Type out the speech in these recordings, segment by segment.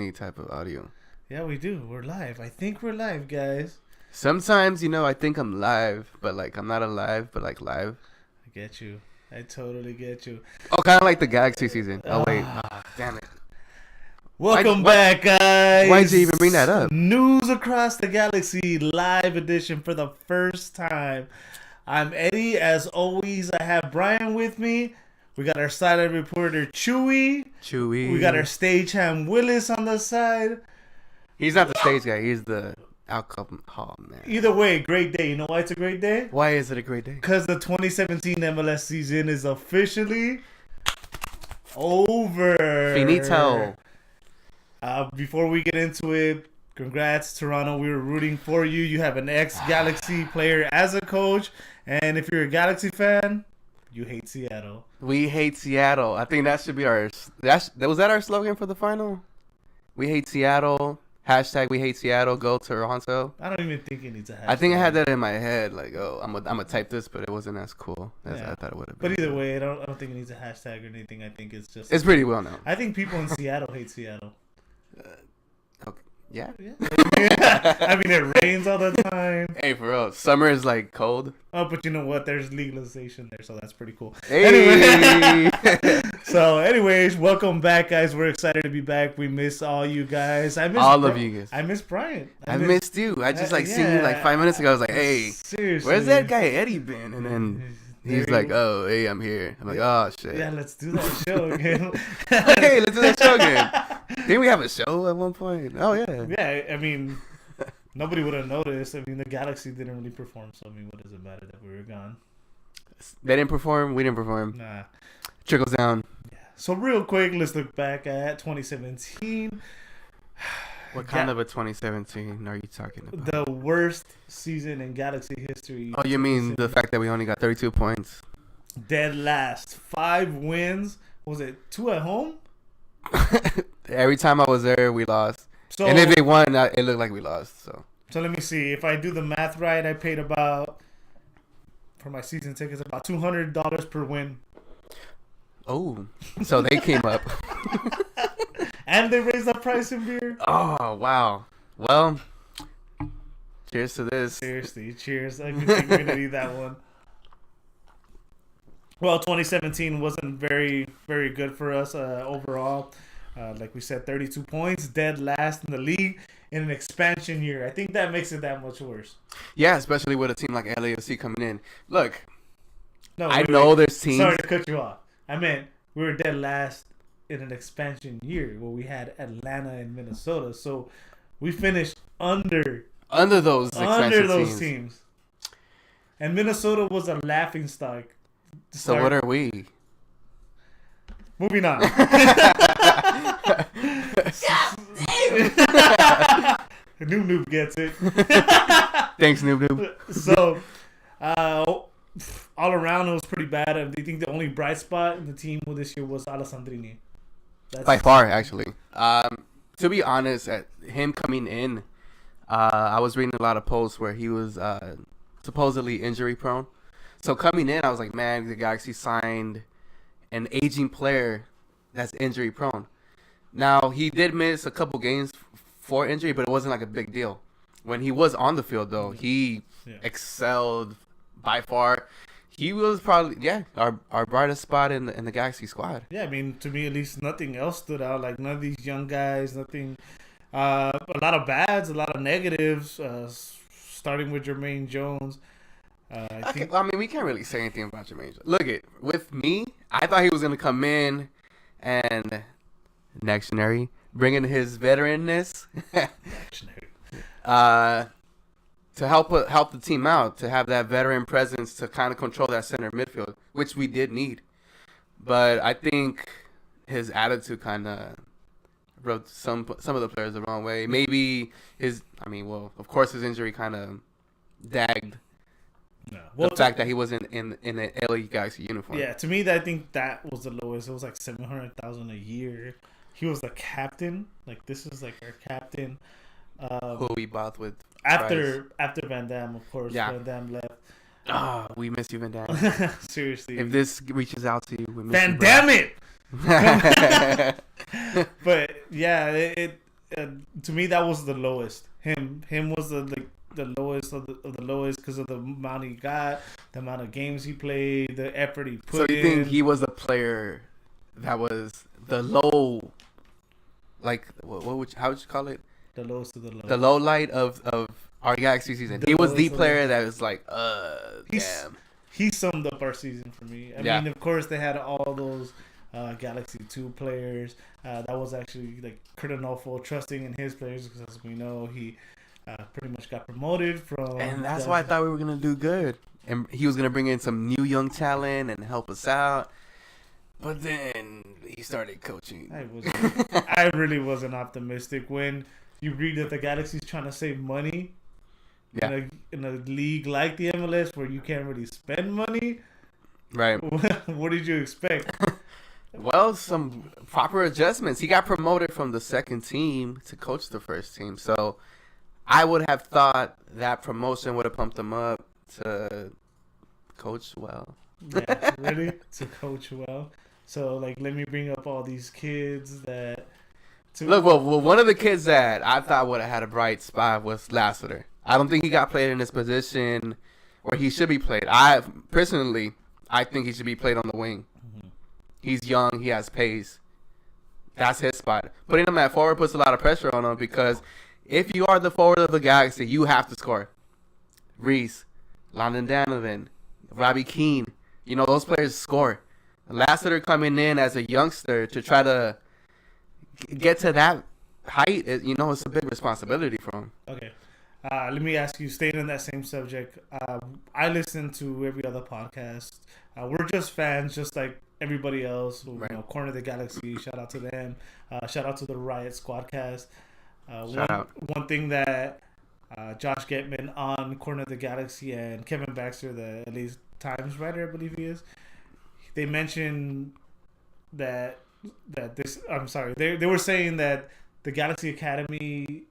any type of audio. Yeah, we do. We're live. I think we're live, guys. Sometimes, I think I'm live, but like I'm not alive, but like live. I get you. I totally get you. Oh, kind of like the Galaxy season. Oh wait, damn it. Welcome back, guys. Why'd you even bring that up? News Across the Galaxy live edition for the first time. I'm Eddie. As always, I have Brian with me. We got our silent reporter, Chewy. We got our stagehand, Willis, on the side. He's not the stage guy. He's the alcohol man. Either way, great day. You know why it's a great day? Why is it a great day? Because the 2017 MLS season is officially over. Finito. Before we get into it, congrats, Toronto. We were rooting for you. You have an ex-Galaxy player as a coach. And if you're a Galaxy fan, you hate Seattle. We hate Seattle. I think that should be was that our slogan for the final? We hate Seattle. Hashtag we hate Seattle. Go Toronto. I don't even think it needs a hashtag. I think I had that in my head. Like, I'm gonna type this, but it wasn't as cool as I thought it would have been. But either way, I don't think it needs a hashtag or anything. I think it's just... It's pretty well known. I think people in Seattle hate Seattle. Okay. Yeah. I mean, it rains all the time. Hey, for real. Summer is like cold. Oh, but you know what? There's legalization there, so that's pretty cool. Hey. Anyways, welcome back, guys. We're excited to be back. We miss all you guys. I miss all of you guys. I miss Brian. I missed you. I just seen you like 5 minutes ago. I was like, hey, seriously, where's that guy Eddie been? And then he's like, oh, hey, I'm here. I'm like, oh, shit. Yeah, let's do that show again. Hey, let's do that show again. Didn't we have a show at one point? Oh, yeah. Yeah, I mean, nobody would have noticed. I mean, the Galaxy didn't really perform, so I mean, what does it matter that we were gone? They didn't perform. We didn't perform. Nah. Trickles down. Yeah. So real quick, let's look back at 2017. What kind of a 2017 are you talking The about? worst season in Galaxy history. Oh, you mean the fact that we only got 32 points? Dead last. 5 wins. Was it 2 at home? Every time I was there, we lost. So, and if they won, it looked like we lost. So let me see. If I do the math right, I paid about, for my season tickets, about $200 per win. Oh, so they came up. And they raised the price in beer. Oh, wow. Well, cheers to this. Seriously, cheers. I think we're going to need that one. Well, 2017 wasn't very, very good for us overall. Like we said, 32 points, dead last in the league in an expansion year. I think that makes it that much worse. Yeah, especially with a team like LAFC coming in. Look, No, I know there's teams. Sorry to cut you off. I meant we were dead last in an expansion year where we had Atlanta and Minnesota. So we finished under those teams. And Minnesota was a laughing stock. So what are we? Moving on. Noob gets it. Thanks, Noob. So, all around it was pretty bad. I think the only bright spot in the team this year was Alessandrini. By far, actually. To be honest, at him coming in, I was reading a lot of posts where he was supposedly injury prone. So coming in, I was like, man, the Galaxy signed an aging player that's injury prone. Now, he did miss a couple games for injury, but it wasn't like a big deal. When he was on the field, though, he excelled by far. He was probably, our brightest spot in the Galaxy squad. Yeah, I mean, to me at least, nothing else stood out. Like, none of these young guys, nothing. A lot of bads, a lot of negatives, starting with Jermaine Jones. I mean, we can't really say anything about Jermaine. Look, with me, I thought he was going to come in and bring in his veteranness to help the team out, to have that veteran presence to kind of control that center midfield, which we did need. But I think his attitude kind of rubbed some of the players the wrong way. Maybe of course his injury kind of dagged. No. Well, the fact that he wasn't in the LA Galaxy uniform. Yeah, to me, I think that was the lowest. It was like $700,000 a year. He was the captain. Like, this is like our captain. Who we bought with after Van Damme, of course. Yeah. Van Damme left. We miss you, Van Damme. Seriously. If this reaches out to you, we miss Van you, Damme it. But yeah, to me that was the lowest. Him was the lowest of the lowest because of the amount he got, the amount of games he played, the effort he put in. So you think he was a player that was the low, like how would you call it? The lowest of the low. The low light of our Galaxy season. He was the player that was like, damn. He summed up our season for me. I mean, of course, they had all those Galaxy 2 players. That was actually like Kurt Onofo trusting in his players because, as we know, he pretty much got promoted from. And that's why I thought we were going to do good. And he was going to bring in some new young talent and help us out. But then he started coaching. I really wasn't optimistic when you read that the Galaxy's trying to save money. Yeah. In a league like the MLS where you can't really spend money. Right. What did you expect? Well, some proper adjustments. He got promoted from the second team to coach the first team. So I would have thought that promotion would have pumped him up to coach well. Yeah, really? To coach well. So, like, let me bring up all these kids that... Look, well, one of the kids that I thought would have had a bright spot was Lassiter. I don't think he got played in his position where he should be played. I think he should be played on the wing. Mm-hmm. He's young. He has pace. That's his spot. Putting him at forward puts a lot of pressure on him because if you are the forward of the Galaxy, you have to score. Reese, London Donovan, Robbie Keane, those players score. Lassiter coming in as a youngster to try to get to that height, it's a big responsibility for him. Okay. Let me ask you, staying on that same subject, I listen to every other podcast. We're just fans, just like everybody else. Right. Corner of the Galaxy, shout out to them. Shout out to the Riot Squadcast. One thing that Josh Getman on Corner of the Galaxy and Kevin Baxter, the LA Times writer, I believe he is, they mentioned that this. I'm sorry, they were saying that the Galaxy Academy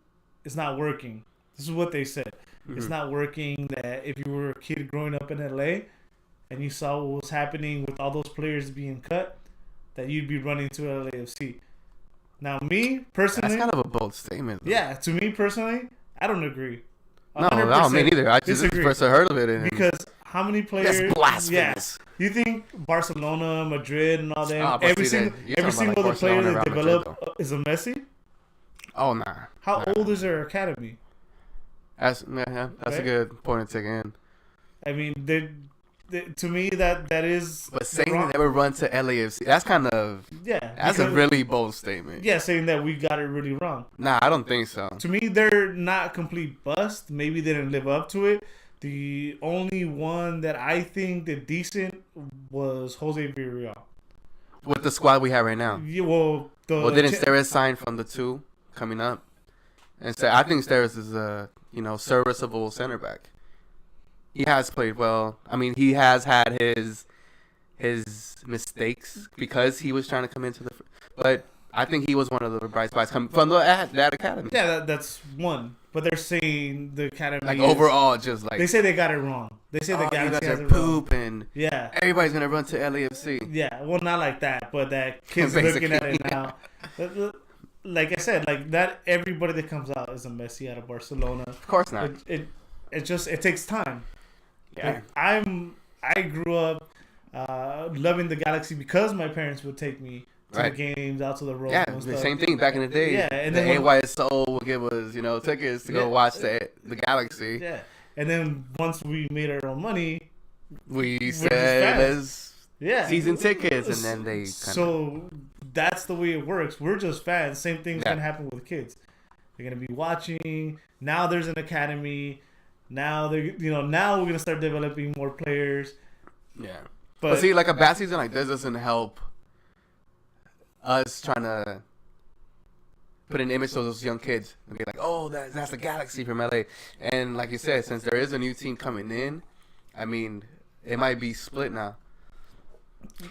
is not working. This is what they said. Mm-hmm. It's not working. That if you were a kid growing up in LA and you saw what was happening with all those players being cut, that you'd be running to LAFC. Now, me personally, that's kind of a bold statement. Though. Yeah, to me personally, I don't agree. No, me neither. I just first heard of it. Because how many players? That's blasphemous. Yeah, you think Barcelona, Madrid, and all them, every single other player they develop is a Messi? Oh, nah. How old is their academy? That's a good point to take in. I mean, to me that is. But saying they never run to LAFC, that's kind of that's a really bold statement. Yeah, saying that we got it really wrong. Nah, I don't think so. To me, they're not complete bust. Maybe they didn't live up to it. The only one that I think did decent was Jose Villarreal. With the squad we have right now. Yeah, well, didn't Steres sign from the 2 coming up? And so I think Steres is a serviceable center back. He has played well. I mean, he has had his mistakes because he was trying to come into but I think he was one of the bright spots coming from that academy. Yeah, that's one. But they're saying the academy overall, just like they say they got it wrong. They say the Galaxy has it poop wrong. And everybody's gonna run to LAFC. Yeah, well, not like that, but that kids looking at it now. Like I said, like not everybody that comes out is a Messi out of Barcelona. Of course not. It takes time. Yeah, like, I grew up loving the Galaxy because my parents would take me to the games, out to the road. Yeah, and the stuff. same thing back in the day. Yeah, and the then AYSO would give us tickets to go watch the Galaxy. Yeah, and then once we made our own money, we said let's season tickets, and then they so that's the way it works. We're just fans. Same thing's gonna happen with kids. They're gonna be watching. Now there's an academy. Now now we're gonna start developing more players. Yeah, but see, like a bad season like this doesn't help us trying to put an image to those young kids and be like, oh, that's the Galaxy from LA. And like you said, since there is a new team coming in, I mean, it might be split now.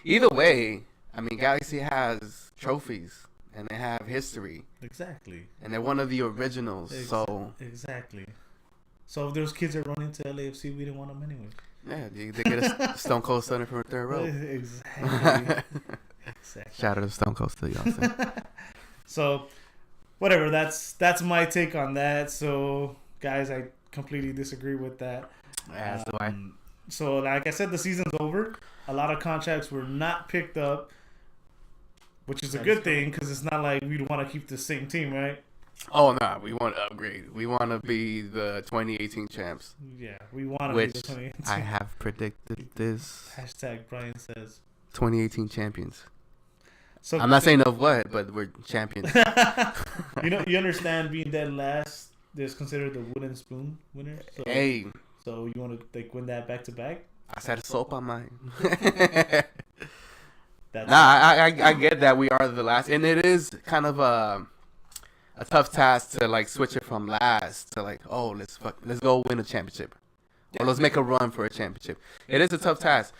Either way, I mean, Galaxy has trophies and they have history. Exactly. And they're one of the originals. Exactly. So if those kids are running to LAFC, we didn't want them anyway. Yeah, they get a Stone Cold Stunner from third row. Exactly. Shout out to Stone Cold still, y'all. So whatever. That's my take on that. So, guys, I completely disagree with that. As do I. So, like I said, the season's over. A lot of contracts were not picked up, which is a good thing because it's not like we'd want to keep the same team, right? Oh no, we want to upgrade. We want to be the 2018 champs. Yeah, we want to be Which the 2018. I have predicted this. Hashtag Brian says. 2018 champions. So I'm not saying of what, but we're champions. you understand being dead last is considered the wooden spoon winner. So, Hey, so you want to like win that back to back? I said soap on mine. That's I get that we are the last, and it is kind of a tough task to like switch it from last to like, oh, let's go win a championship, or let's make a run for a championship. It is a tough task,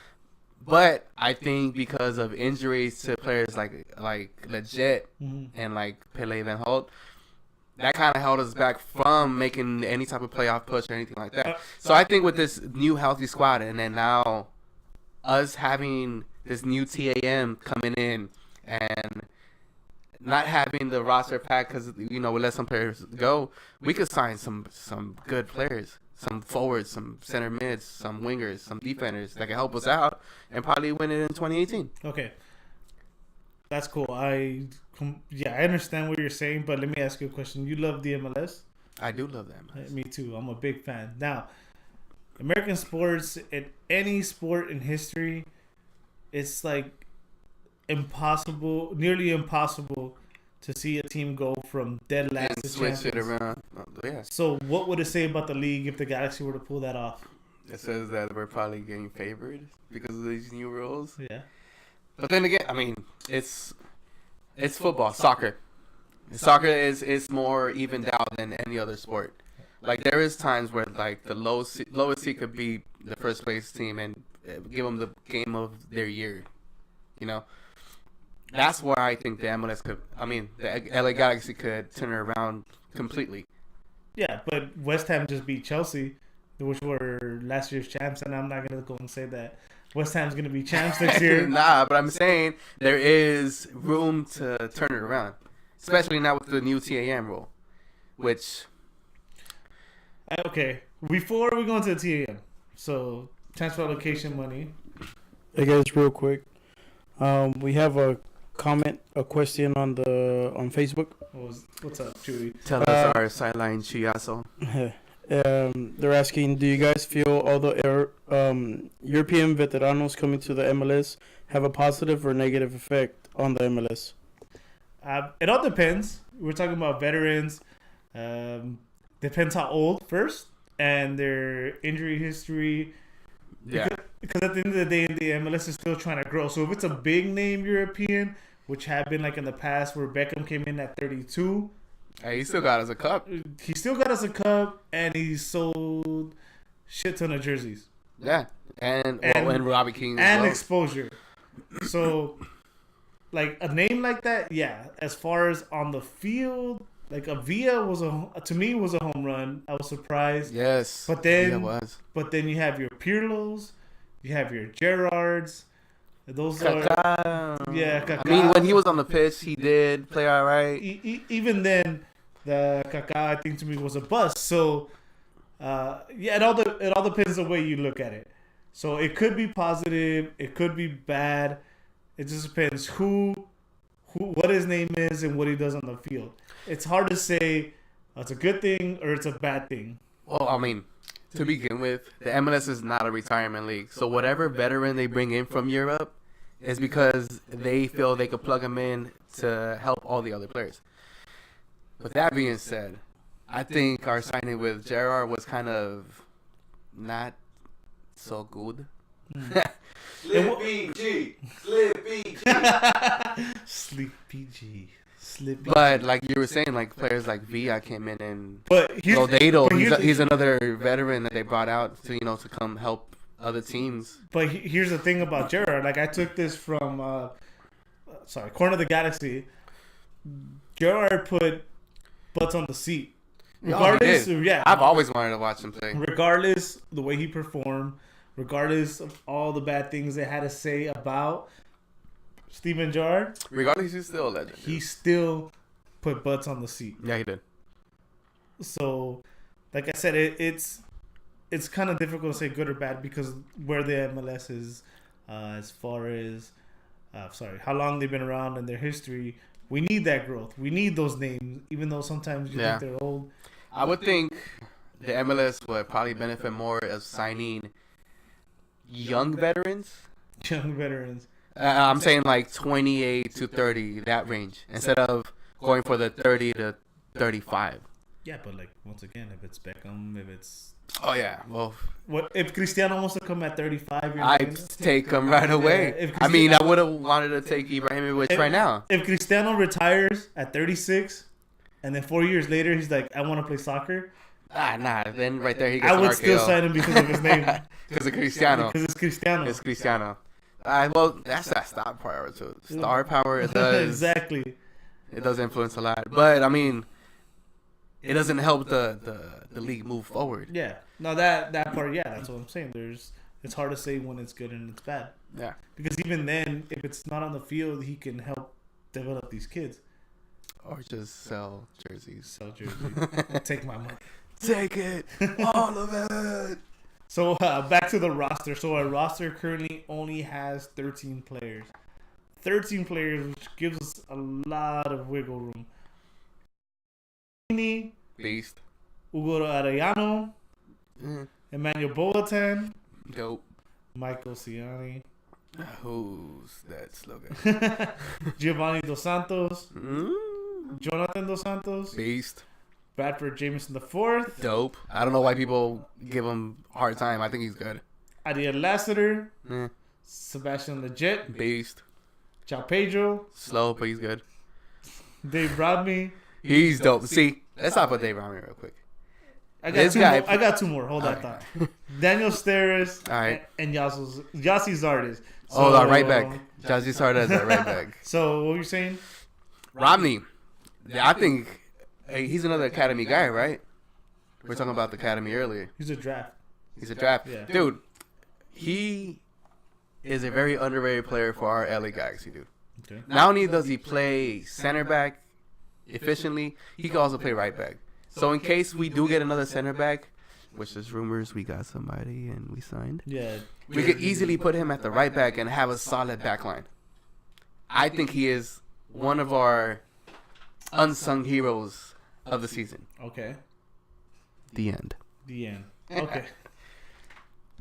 but I think because of injuries to players like Legit and like Pele Van Holt, that kind of held us back from making any type of playoff push or anything like that. So I think with this new healthy squad, and then now us having this new TAM coming in and not having the roster pack because, we let some players go, we could sign some good players, some forwards, some center mids, some wingers, some defenders that can help us out and probably win it in 2018. Okay. That's cool. I understand what you're saying, but let me ask you a question. You love the MLS? I do love that MLS. Me too. I'm a big fan. Now, American sports, in any sport in history, it's like impossible, nearly impossible to see a team go from dead last And to switch it champions. around. Yeah. So what would it say about the league if the Galaxy were to pull that off? It says that we're probably getting favored because of these new rules. Yeah. But then again, I mean, it's football, soccer. Soccer is more evened out than any other sport. Like there is times where like the lowest seed could be the first place team and give them the game of their year. That's where I think the MLS the LA Galaxy could turn it around completely. Yeah, but West Ham just beat Chelsea, which were last year's champs, and I'm not gonna go and say that West Ham's gonna be champs next year. Nah, but I'm saying there is room to turn it around, especially now with the new TAM rule, which. Okay, before we go into the TAM, so transfer allocation money. Hey guys, real quick, we have a question on Facebook. What's up, Chewy? Tell us our sideline chiazo. They're asking, do you guys feel all the European veteranos coming to the MLS have a positive or negative effect on the MLS? It all depends. We're talking about veterans. Depends how old first and their injury history. Yeah. Because at the end of the day, the MLS is still trying to grow. So if it's a big name European, which have been like in the past where Beckham came in at 32. Hey, he still got us a cup. He still got us a cup, and he sold shit ton of jerseys. Yeah, and Robbie King and well. exposure. So, like a name like that, yeah. As far as on the field, like Avila was a home run. I was surprised. Yes, but then yeah, it was. But then you have your Pirlos, you have your Gerrards. Those Kaká. are Kaká. I mean, when he was on the pitch, he did play all right. Even then, the Kaká I think to me was a bust. So, it all depends on the way you look at it. So it could be positive, it could be bad. It just depends what his name is and what he does on the field. It's hard to say it's a good thing or it's a bad thing. Well, I mean, to begin with, the MLS is not a retirement league. So whatever veteran they bring in from Europe is because they feel they could plug them in to help all the other players. With that being said, I think our signing with Gerrard was kind of not so good. Sleepy G. But like you were saying, like players like Villa came in and here's he's another veteran that they brought out to come help other teams. But here's the thing about Gerrard. Like I took this from Corner of the Galaxy. Gerrard put butts on the seat. Regardless, I've always wanted to watch him play. Regardless the way he performed, regardless of all the bad things they had to say about Steven Gerrard, regardless, he's still a legend. He's still put butts on the seat. Yeah, he did. So, like I said, it's kind of difficult to say good or bad because where the MLS is, as far as how long they've been around and their history. We need that growth. We need those names, even though sometimes you think they're old. I would think the MLS would probably benefit more of signing young veterans. Young veterans. I'm saying like 28 to 30, that range, instead of going for the 30 to 35. Yeah, but like once again, if it's Beckham, if it's well, what if Cristiano wants to come at 35? I'd take him right away. I mean, I would have wanted to take Ibrahimovic right now. If Cristiano retires at 36, and then 4 years later he's like, I want to play soccer. Nah. Then right there he gets I an would RKO. still sign him because of his name. Because of Cristiano. Because it's Cristiano. It's Cristiano. Well, that's that star power too. Star power, it does. Exactly. It does influence a lot, but I mean, it doesn't help the league move forward. Yeah. No, that part. Yeah, that's what I'm saying. It's hard to say when it's good and it's bad. Yeah. Because even then, if it's not on the field, he can help develop these kids. Or just sell jerseys. Sell jerseys. Take my money. Take it, all of it. So back to the roster. So our roster currently only has 13 players. 13 players, which gives us a lot of wiggle room. Beast. Hugo Arellano, Emmanuel Boateng, Dope. Michael Ciani, Who's that slogan? Giovanni Dos Santos, Jonathan Dos Santos, Beast. Bradford Jameson IV, Dope. I don't know why people give him a hard time. I think he's good. Ariel Lassiter, Eh. Sebastian Legit, Beast. João Pedro, Slow, but he's good. Dave Rodney. He's dope. See, let's talk about Dave Rodney real quick. I This got guy- two more. I got two more. Hold that thought. Daniel Steres All right. and Yossi Zardes. Our right back. Jazzy started as a right back. So what were you saying? Romney. I think he's another academy guy, right? We are talking about the academy earlier. He's a draft. He's a draft. Yeah. Dude, he is a very underrated player for our LA Galaxy, dude. Okay. Not only does he play center back efficiently, he can also play right back. So in case we do get another center back, which is rumors we got somebody and we signed, Yeah. we could easily put him at the right back and have a solid back line. I think he is one of our unsung heroes of the season. Okay. The end. The end. Okay.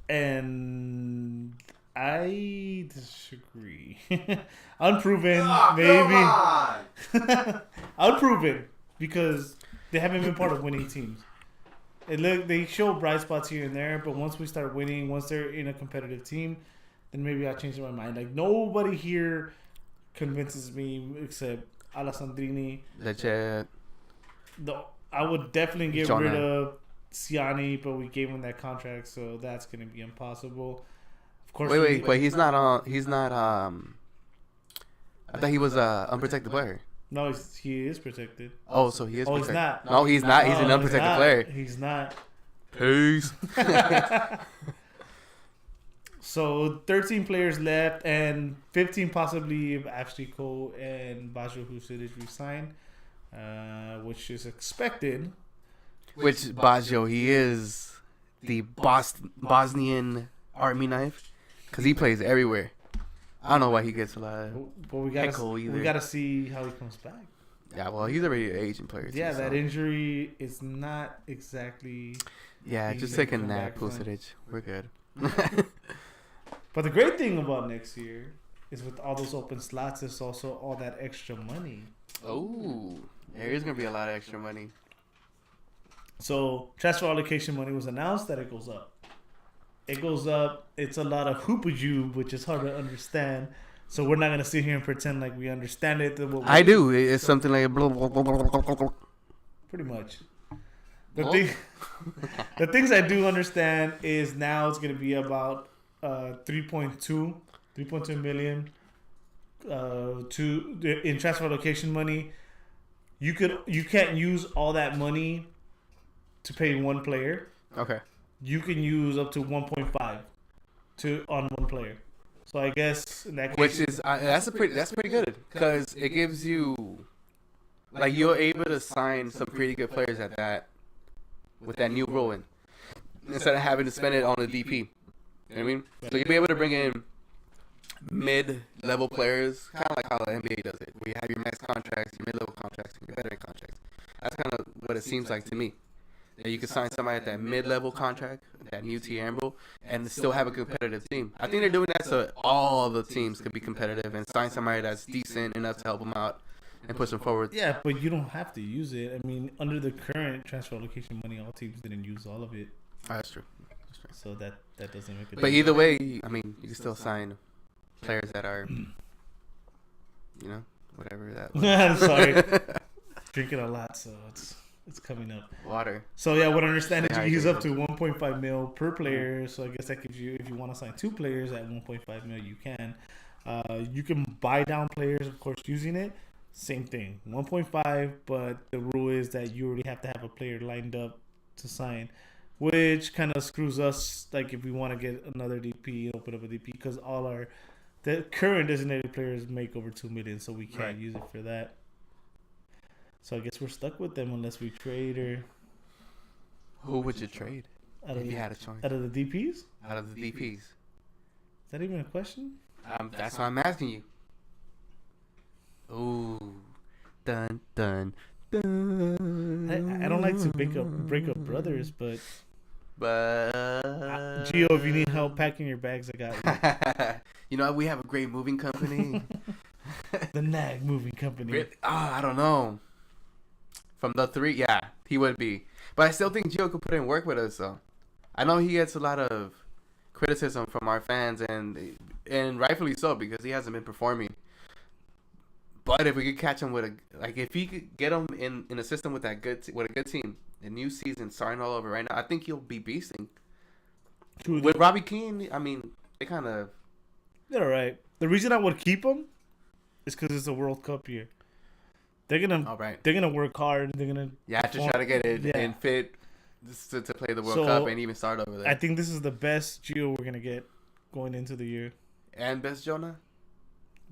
And I disagree. Unproven, maybe. Unproven because they haven't been part of winning teams. They show bright spots here and there, but once we start winning, once they're in a competitive team, then maybe I'll change my mind. Like nobody here convinces me except Alessandrini. Legit. I would definitely get Jonah. rid of Ciani, but we gave him that contract, so that's going to be impossible. Of course. Wait. He's not on. He's not. I thought he was a unprotected player. No, he is protected. Oh, so he is. Oh, he's protected. not. No, he's not. He's No, an unprotected player. He's not. Peace. So 13 players left, and 15 possibly if Ashley Cole and Bajo Husidic resign, which is expected. Which Baggio, he is the Bosnian army knife, because he plays everywhere. I don't know why he gets a lot of But we heckle either. gotta see how he comes back. Yeah, well, he's already an Asian player. Too, Yeah, so. that injury is not exactly. Yeah, easy just to take a come nap, back from. Pusic. We're good. But the great thing about next year is with all those open slots, is also all that extra money. Oh, there's gonna be a lot of extra money. So transfer allocation money was announced that it goes up. It goes up. It's a lot of hoopajube, which is hard to understand. So we're not gonna sit here and pretend like we understand it. I do. It's something like blah, blah, blah, blah, blah, blah. Pretty much. The things I do understand is now it's gonna be about 3.2 million in transfer allocation money. You can't use all that money to pay one player. Okay. You can use up to 1.5 on one player. So I guess in that case, Which is that's pretty good because it gives you Like you're able to sign some pretty good players at that with that new rule in, instead of having to spend it on the DP. You know what I mean? So you'll be able to bring in mid-level players, kind of like how the NBA does it, where you have your max contracts, your mid-level contracts, and your veteran contracts. That's kind of what it seems like to me. That you can sign somebody at that mid-level contract, that new tier rule, and still have a competitive team. I think they're doing that so all the teams could be competitive and sign somebody that's decent enough to help them out and push them forward. Yeah, but you don't have to use it. I mean, under the current transfer allocation money, all teams didn't use all of it. That's true. So that doesn't make it. But either way, I mean, you can still sign players that are, whatever that was. I'm sorry. Drinking a lot, so it's coming up. Water. So yeah, what I understand is you can use up to 1.5 mil per player. So I guess that gives you, if you want to sign 2 players at 1.5 mil, you can. You can buy down players, of course, using it. Same thing, 1.5, but the rule is that you already have to have a player lined up to sign, which kind of screws us. Like if we want to get another DP, open up a DP, because the current designated players make over 2 million, so we can't use it for that. So I guess we're stuck with them unless we trade or. Who would you trade if you had a choice? Out of the DPs? Out of the DPs. Is that even a question? That's what I'm asking you. Ooh, dun dun dun. I don't like to break up brothers, but Gio, if you need help packing your bags, I got you. We have a great moving company. The Nag Moving Company. I don't know. From the 3, yeah, he would be. But I still think Gio could put in work with us, though. I know he gets a lot of criticism from our fans, and rightfully so, because he hasn't been performing. But if we could catch him if he could get him in a system with a good team, a new season starting all over right now, I think he'll be beasting. With Robbie Keane, I mean, they kind of. They're all right. The reason I would keep him is because it's a World Cup year. They're gonna work hard. They're gonna to try to get it in fit to play the World Cup and even start over there. I think this is the best Gio we're gonna get going into the year. And best Jonah.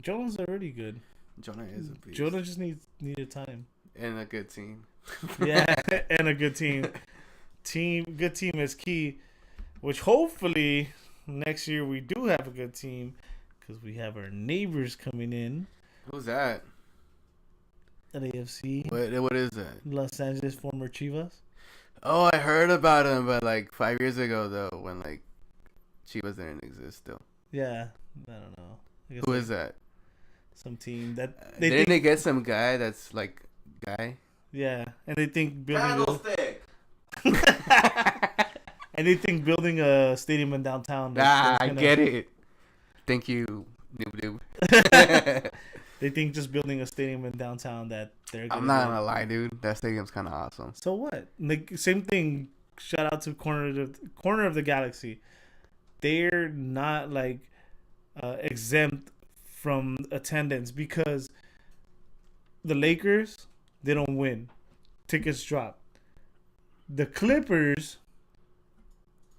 Jonah's already good. Jonah is a beast. Jonah just needed time and a good team. Yeah, and a good team. Good team is key. Which hopefully next year we do have a good team because we have our neighbors coming in. Who's that? LAFC. What is that? Los Angeles former Chivas. Oh, I heard about him, but 5 years ago though, when Chivas didn't exist still. Yeah, I don't know. Who is that? Some team that didn't they get some guy that's guy? Yeah, and they think building and they think building a stadium in downtown. I get it. Thank you, noob. They think just building a stadium in downtown that they're. I'm not gonna lie, dude. That stadium's kind of awesome. So what? Same thing. Shout out to corner of the galaxy. They're not exempt from attendance because the Lakers, they don't win. Tickets drop. The Clippers,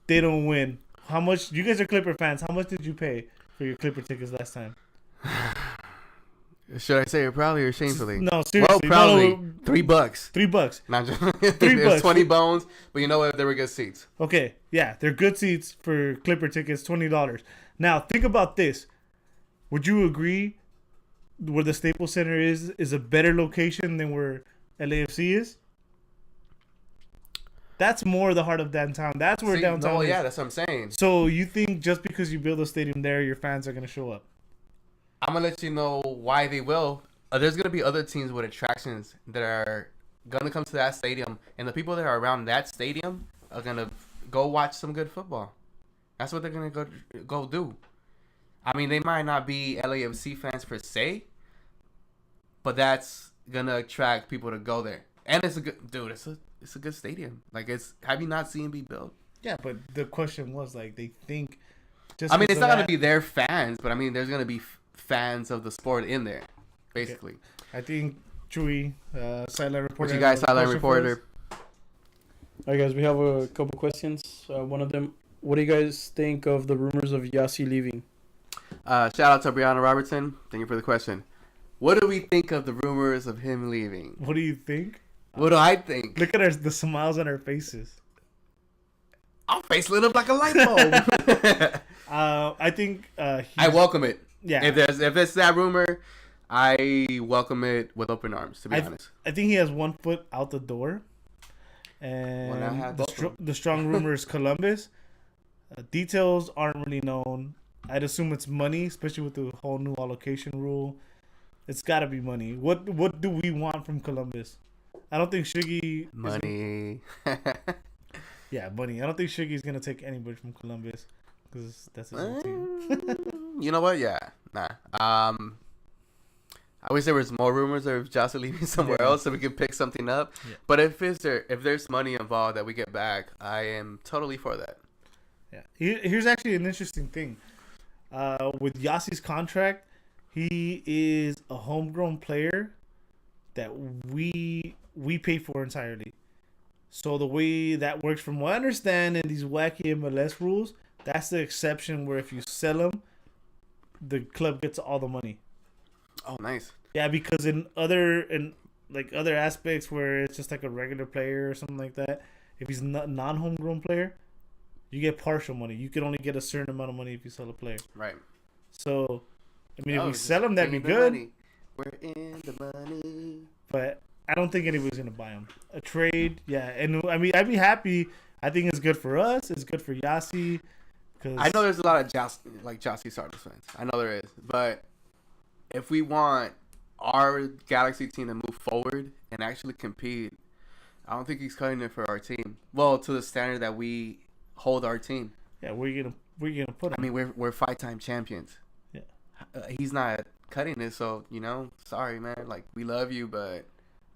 they don't win. How much? You guys are Clipper fans. How much did you pay for your Clipper tickets last time? Should I say it proudly or shamefully? No, seriously. Well, proudly. No. $3. $3. Not just $3. 20 bones, but you know what? They were good seats. Okay, yeah, they're good seats for Clipper tickets. $20. Now think about this. Would you agree where the Staples Center is a better location than where LAFC is? That's more the heart of downtown. That's where downtown is. Yeah, that's what I'm saying. So you think just because you build a stadium there, your fans are going to show up? I'm going to let you know why they will. There's going to be other teams with attractions that are going to come to that stadium. And the people that are around that stadium are going to go watch some good football. That's what they're going to go do. I mean, they might not be LAFC fans per se, but that's going to attract people to go there. And it's a good... Dude, it's a good stadium. Have you not seen it be built? Yeah, but the question was, they think... It's not going to be their fans, but, there's going to be fans of the sport in there, basically. Okay. I think Chewy, sideline reporter. What you guys, sideline reporter? All right, guys, we have a couple questions. One of them, what do you guys think of the rumors of Yassi leaving? Shout out to Brianna Robertson. Thank you for the question. What do we think of the rumors of him leaving? What do you think? What do I think? Look at the smiles on our faces. Our face lit up like a light bulb. I think I welcome it. Yeah. If it's that rumor, I welcome it with open arms. To be honest, I think he has 1 foot out the door. Well, And now I have both of them. the strong rumor is Columbus. Details aren't really known. I'd assume it's money, especially with the whole new allocation rule. It's got to be money. What do we want from Columbus? I don't think Shiggy... money. Yeah, money. I don't think Shiggy's going to take anybody from Columbus because that's his own team. You know what? Yeah, nah. I wish there was more rumors of Jocelyn leaving somewhere else so we could pick something up. Yeah. But if there's money involved that we get back, I am totally for that. Yeah. Here's actually an interesting thing. With Yassi's contract, he is a homegrown player that we pay for entirely. So the way that works, from what I understand in these wacky MLS rules, that's the exception where if you sell him, the club gets all the money. Oh, nice. Yeah, because in other aspects where it's just like a regular player or something like that, if he's not non-homegrown player, you get partial money. You can only get a certain amount of money if you sell a player. Right. So, I mean, if we just sell him, that'd be give me the good. money. We're in the money. But I don't think anybody's gonna buy him. A trade, yeah. And I mean, I'd be happy. I think it's good for us. It's good for Yassi. Cause I know there's a lot of Jossie Sardis fans. I know there is. But if we want our Galaxy team to move forward and actually compete, I don't think he's cutting it for our team. Well, to the standard that we hold our team. yeah, we're gonna put him. I mean, we're 5-time champions. Yeah. He's not cutting it, so sorry, man. Like, we love you, but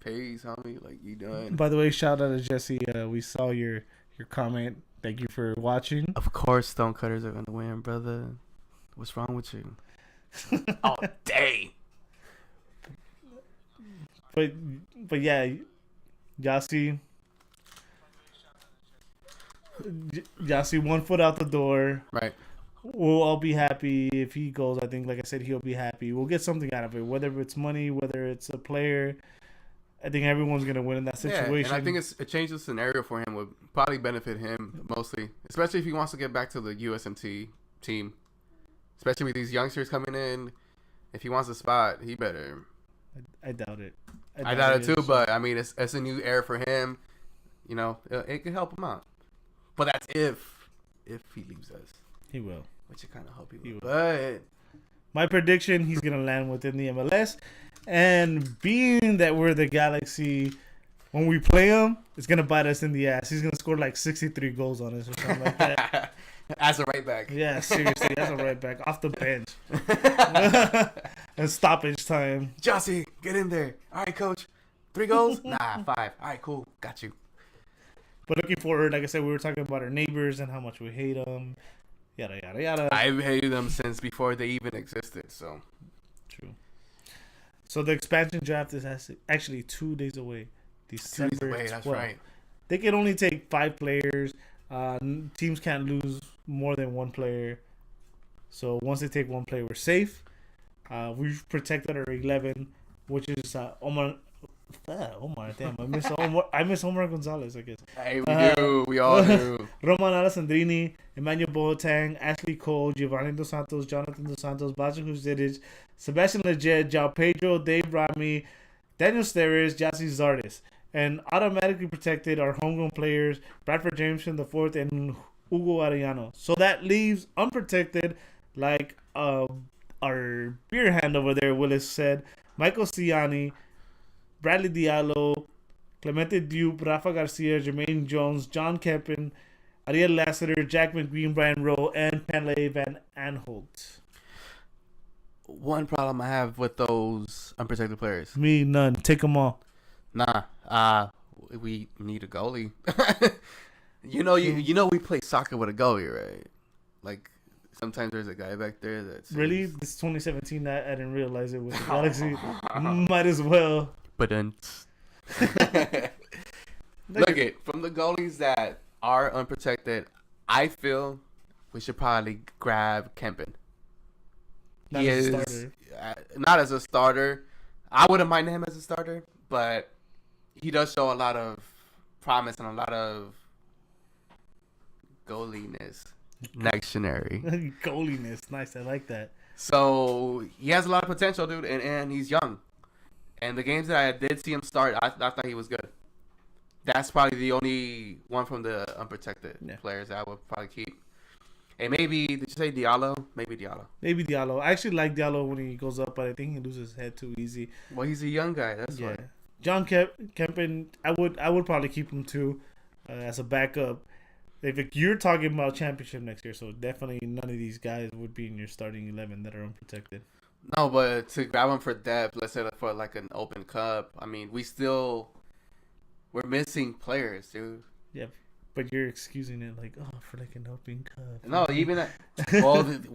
peace, homie. Like, you done. By the way, shout out to Jesse. We saw your comment. Thank you for watching. Of course, Stonecutters are gonna win, brother. What's wrong with you? Oh, dang. But yeah, Yassi. Yassi, 1 foot out the door. Right. We'll all be happy if he goes. I think, like I said, he'll be happy. We'll get something out of it, whether it's money, whether it's a player. I think everyone's gonna win in that situation. Yeah, and I think it changed the scenario for him. Would probably benefit him mostly, especially if he wants to get back to the USMT team. Especially with these youngsters coming in, if he wants a spot, he better. I doubt it. I doubt it too, but I mean, it's a new era for him. It could help him out. But that's if he leaves us, he will. which I kind of hope he He will. will. But My prediction: he's gonna land within the MLS, and being that we're the Galaxy, when we play him, it's gonna bite us in the ass. He's gonna score like 63 goals on us or something like that. as a right back, Yeah, seriously, that's a right back off the bench and stoppage time. Jossie, get in there. All right, coach. 3 goals? Nah, 5. All right, cool. Got you. But looking forward, like I said, we were talking about our neighbors and how much we hate them. Yada yada yada. I've hated them since before they even existed. So True. So the expansion draft is actually 2 days away. 2 days December away. That's 12th. right. They can only take 5 players. Teams can't lose more than 1 player. So once they take 1 player, we're safe. We've protected our 11, which is Omar. Omar, damn, I miss Omar. I miss Omar Gonzalez, I guess. Hey, we do. We all do. Roman Alessandrini, Emmanuel Boateng, Ashley Cole, Giovanni Dos Santos, Jonathan Dos Santos, Basil Huzic, Sebastian Lletget, João Pedro, Dave Rami, Daniel Steres, Yassi Zardes. And automatically protected our homegrown players, Bradford Jameson IV and Hugo Arellano. So that leaves unprotected, like our beer hand over there, Willis said, Michael Ciani, Bradley Diallo, Clemente Dupe, Rafa Garcia, Jermaine Jones, John Kempen, Ariel Lassiter, Jack McGreen, Brian Rowe, and Panley Van Aanholt. One problem I have with those unprotected players. Me, none. Take them all. Nah. We need a goalie. you know we play soccer with a goalie, right? Like, sometimes there's a guy back there that's Really? This 2017, I didn't realize it was the Galaxy. Might as well. But then, look it from the goalies that are unprotected. I feel we should probably grab Kempen. Not as a starter. Not as a starter, I wouldn't mind him as a starter, but he does show a lot of promise and a lot of goaliness. Dictionary. Goaliness. Nice. I like that. So he has a lot of potential, dude, and he's young. And the games that I did see him start, I thought he was good. That's probably the only one from the unprotected players that I would probably keep. And maybe, did you say Diallo? Maybe Diallo. Maybe Diallo. I actually like Diallo when he goes up, but I think he loses his head too easy. Well, he's a young guy. That's why. John Kempen, I would probably keep him too as a backup. If you're talking about championship next year, so definitely none of these guys would be in your starting 11 that are unprotected. No, but to grab him for depth, let's say for like an open cup, I mean, we're missing players, dude. Yeah, but you're excusing it like, for like an open cup. No, even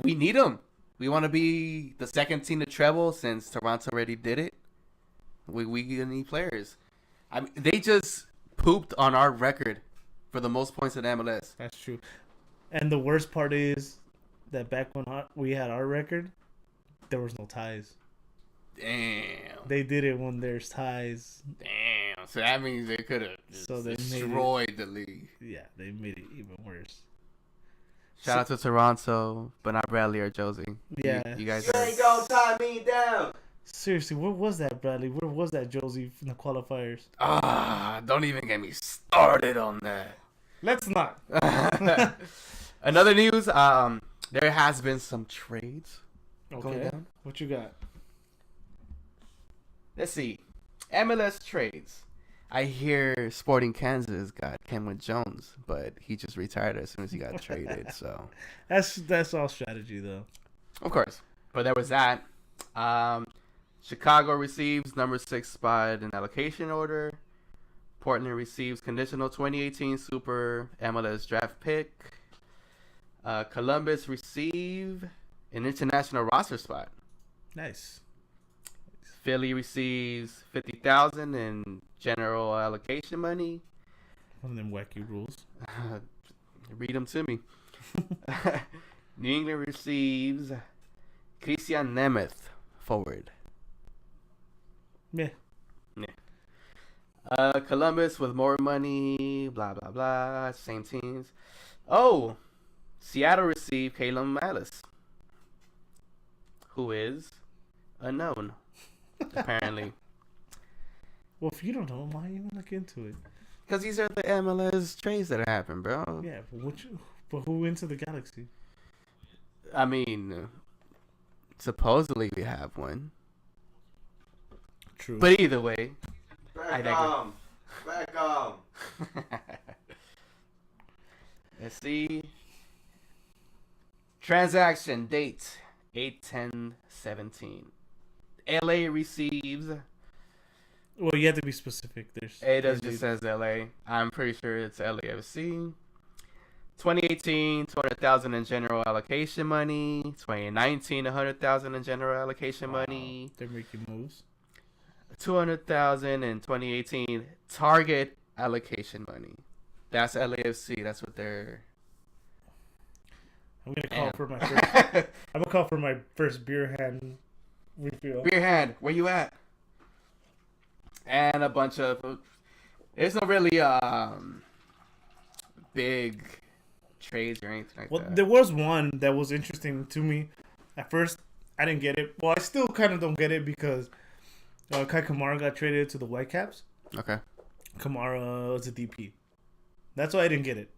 we need them. We want to be the second team to treble since Toronto already did it. We need players. I mean, they just pooped on our record for the most points in MLS. That's true. And the worst part is that back when we had our record, there was no ties. Damn. They did it when there's ties. Damn. So that means they could have destroyed the league. Yeah, they made it even worse. Shout out to Toronto, but not Bradley or Josie. Yeah. You guys You ain't gonna tie me down. Seriously, where was that, Bradley? Where was that Josie in the qualifiers? Don't even get me started on that. Let's not. Another news, there has been some trades going Okay. down. What you got? Let's see. MLS trades. I hear Sporting Kansas got Kenwood Jones, but he just retired as soon as he got traded. So That's all strategy, though. of course, but there was that. Chicago receives number 6 spot in allocation order. Portland receives conditional 2018 Super MLS draft pick. Columbus receive an international roster spot. Nice. Philly receives 50,000 in general allocation money. One of them wacky rules. Read them to me. New England receives Christian Nemeth, forward. Yeah. Columbus with more money, blah, blah, blah. Same teams. Oh, Seattle received Caleb Malice, who is unknown, apparently. Well, if you don't know, why even look into it? Because these are the MLS trades that happen, bro. Yeah, but who went to the Galaxy? I mean, supposedly we have one. True. But either way. Back on. Let's see. Transaction date 8/10/17. LA receives. Well, you have to be specific. Just says LA. I'm pretty sure it's LAFC. 2018, 200,000 in general allocation money. 2019, 100,000 in general allocation money. They're making moves. 200,000 in 2018 target allocation money. That's LAFC. That's what they're. I'm gonna call for my first. I'm gonna call for my first beer hand refill. Beer hand, where you at? And a bunch of. There's no really big trades or anything like that. There was one that was interesting to me. At first, I didn't get it. Well, I still kind of don't get it because Kai Kamara got traded to the Whitecaps. Okay. Kamara was a DP. That's why I didn't get it.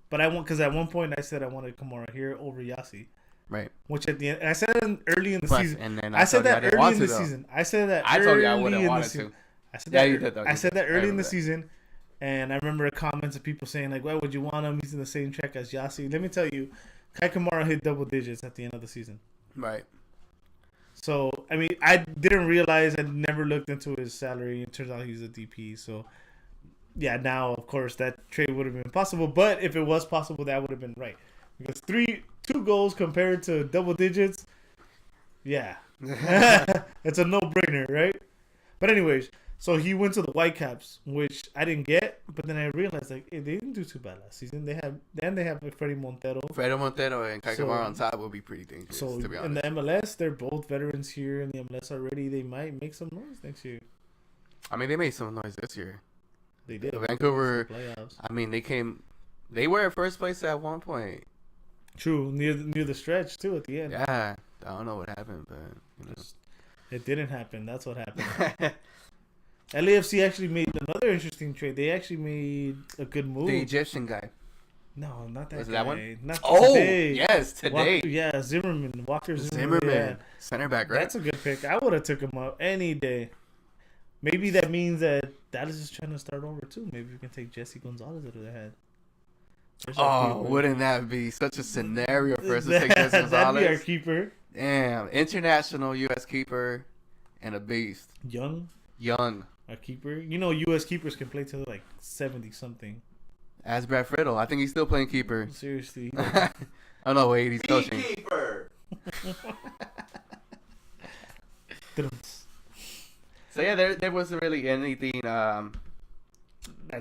But because at one point I said I wanted Kamara here over Yassi. Right. Which at the end, I said that early in the season. And then I said that early in the though. season. I said that I told you I wouldn't want to. I said Yeah, that, you did, though. I said that early in the that. season, and I remember comments of people saying like, "Why would you want him? He's in the same check as Yassi." Let me tell you, Kai Kamara hit double digits at the end of the season. Right. So I mean, I didn't realize. I never looked into his salary. It turns out he was a DP. So yeah, now of course that trade would have been possible. But if it was possible, that would have been right because 2 goals compared to double digits. Yeah, it's a no-brainer, right? But anyways, So he went to the Whitecaps, which I didn't get, but then I realized like they didn't do too bad last season. They have like Freddie Montero. Fredo Montero and Kike So- on top would be pretty dangerous, So to be in the honest. MLS, they're both veterans here in the MLS already. They might make some noise next year. I mean, they made some noise this year. They did. Vancouver, Playoffs. I mean, they were at first place at one point. True, near the stretch too at the end. Yeah, I don't know what happened, but you It didn't happen. That's what happened. know. LAFC actually made another interesting trade. They actually made a good move. The Egyptian guy. No, not that Was it guy. that one? Not Oh, today. yes, today. Yeah, Zimmerman. Walker Zimmerman. Zimmerman, Yeah. center back, right? That's a good pick. I would have took him up any day. Maybe that means that Dallas is trying to start over too. Maybe we can take Jesse Gonzalez out of their head. There's our Oh, keeper. wouldn't that be such a scenario for us to take this That'd be our Gonzalez? keeper. Damn, international U.S. keeper and a beast. Young, Young. our keeper. You know, U.S. keepers can play till like 70 something. As Brad Friddle. I think he's still playing keeper. Seriously. Oh, no, wait, he's coaching. Beekeeper. So, yeah, there wasn't really anything That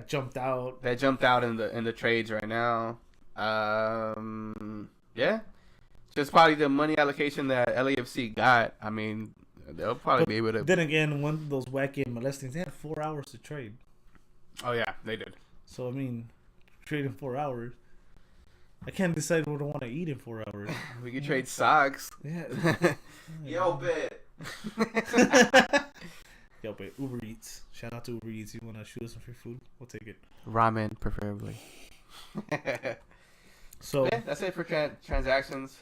jumped out. that jumped out in the trades right now. Yeah. Just probably the money allocation that LAFC got. I mean, they'll probably be able to. Then again, one of those wacky MLS things, they had 4 hours to trade. Oh, yeah, they did. So, I mean, trade in 4 hours. I can't decide what I want to eat in 4 hours. We could trade socks. Yeah. Yo, bet. Yo, but Uber Eats. Shout out to Uber Eats. You want to shoot us some free food? We'll take it. Ramen, preferably. So, Yeah, that's it for transactions.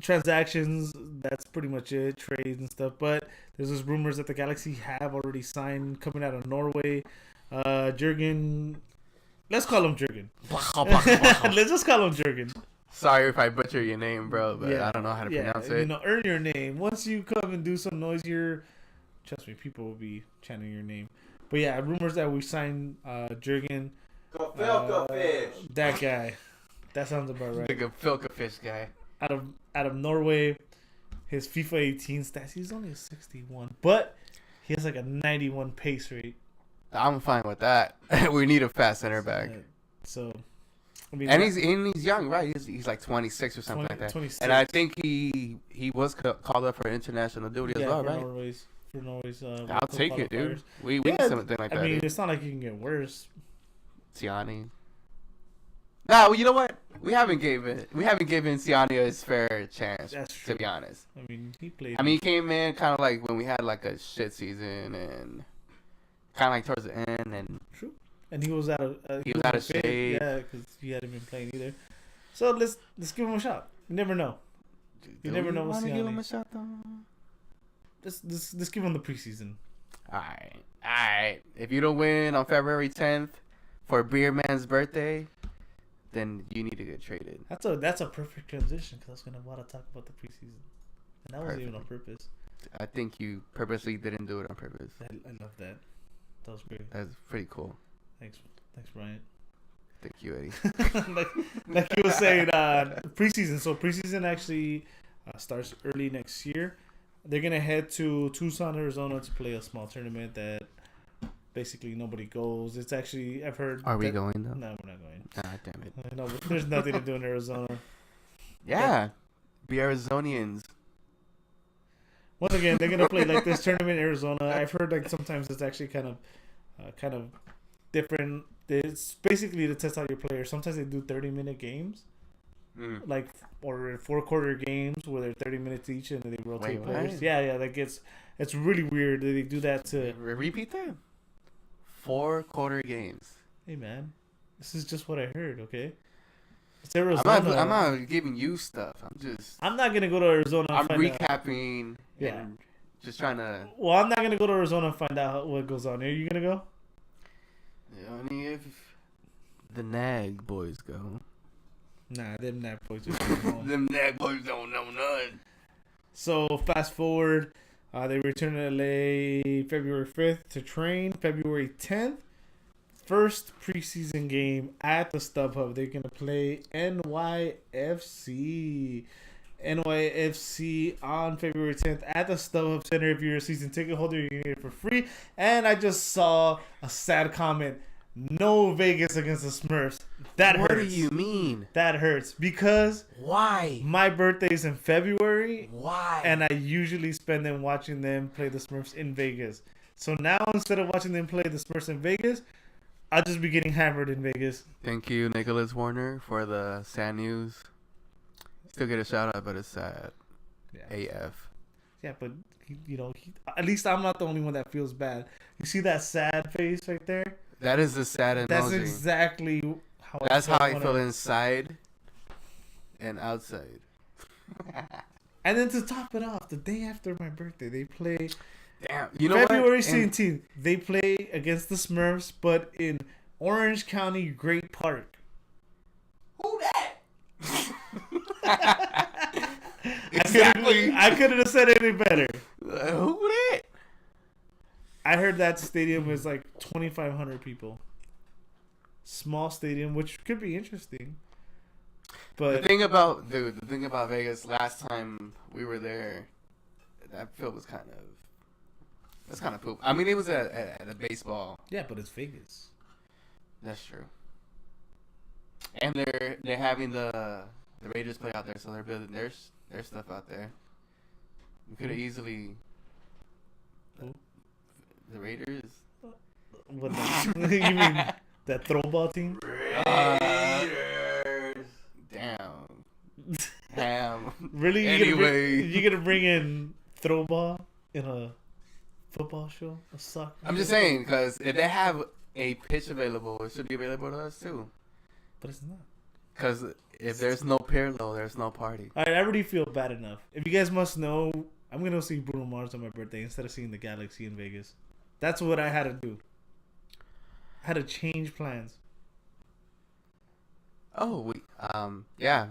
transactions, that's pretty much it. Trades and stuff. But there's those rumors that the Galaxy have already signed coming out of Norway. Jurgen. Let's call him Jurgen. Let's just call him Jurgen. Sorry if I butcher your name, bro, but I don't know how to pronounce it. You know, earn your name. Once you come and do some noisier, trust me, people will be chanting your name. But yeah, rumors that we signed Jurgen. Go fish. That guy. That sounds about right. Like a Filka fish guy. Out of Norway, his FIFA 18 stats, he's only a 61, but he has like a 91 pace rate. I'm fine with that. We need a fast center back. So, I mean, And he's young, right? He's like 26 or something 20 like that. 26. And I think he was called up for international duty as well, for right? For Norway's. I'll take it, dude. qualifiers. We need something like that. I mean, dude. it's not like you can get worse. Tiani. Nah, well, you know what? We haven't given Tiani his fair chance. That's true. To be honest. I mean, he played. I mean, he came in kind of like when we had like a shit season and kind of like towards the end, and true. And he was out of He was out of fit. shape. Yeah, because he hadn't been playing either. So let's give him a shot. You never know. You do never we know with wanna give him Tiani. a shot though. Let's give him the preseason. All right. If you don't win on February 10th for Beer Man's birthday, then you need to get traded. That's a perfect transition because I was gonna want to talk about the preseason, and that wasn't even on purpose. I think you purposely didn't do it on purpose. I love that. That was great. That's pretty cool. Thanks, Brian. Thank you, Eddie. like you were saying, preseason. So preseason actually starts early next year. They're gonna head to Tucson, Arizona, to play a small tournament that basically nobody goes. It's actually I've heard. Are we that- going though? No, we're not going. Ah, damn it. No, there's nothing to do in Arizona. Yeah. Be Arizonians. Once again, they're gonna play like this tournament in Arizona. I've heard like sometimes it's actually kind of different. It's basically to test out your players. Sometimes they do 30-minute games, like or 4-quarter games where they're 30 minutes each and they rotate Wait, players. what? Yeah, it's really weird that they do that to. Repeat that. 4-quarter games. Hey man, this is just what I heard. Okay, it's I'm Arizona. not giving you stuff. I'm not gonna go to Arizona. And I'm find out. recapping. Yeah. And just trying to. Well, I'm not gonna go to Arizona and find out what goes on. Are you gonna go? Only if the Nag boys go. Nah, them that boys. Are going home. Them Nag boys don't know none. So fast forward, they return to LA February 5th to train. February 10th, first preseason game at the StubHub. They're gonna play NYFC. NYFC on February 10th at the StubHub Center. If you're a season ticket holder, you can get it for free. And I just saw a sad comment. No Vegas against the Smurfs. That What hurts. do you mean? That hurts because Why? my birthday's in February. Why? And I usually spend them watching them play the Smurfs in Vegas. So now instead of watching them play the Smurfs in Vegas, I'll just be getting hammered in Vegas. Thank you, Nicholas Warner, for the sad news. Still get a shout out, but it's sad. Yeah, AF. yeah, but at least I'm not the only one that feels bad. You see that sad face right there? That is the sad emoji. That's exactly how. That's how I when feel inside and outside. And then to top it off, the day after my birthday, they play Damn. You know February what? And 17th. They play against the Smurfs, but in Orange County Great Park. Who that? Exactly. I couldn't have said it any better. Who that? I heard that stadium is like 2,500 people. Small stadium, which could be interesting. But The thing about Vegas, last time we were there, that field was kind of poop. I mean, it was at a baseball. yeah, but it's Vegas. That's true. And they're having the Raiders play out there, so they're building their stuff out there. We could have easily Who? the Raiders. What you mean that throw ball team? Raiders. Damn. Damn. Really? Anyway. You're gonna bring in throw ball in a football show? A soccer? I'm just show? saying, because if they have a pitch available, it should be available to us too. But it's not. Because if there's no Pirlo, there's no party. Alright, I already feel bad enough. If you guys must know, I'm gonna see Bruno Mars on my birthday instead of seeing the Galaxy in Vegas. That's what I had to do. I had to change plans. Oh, yeah,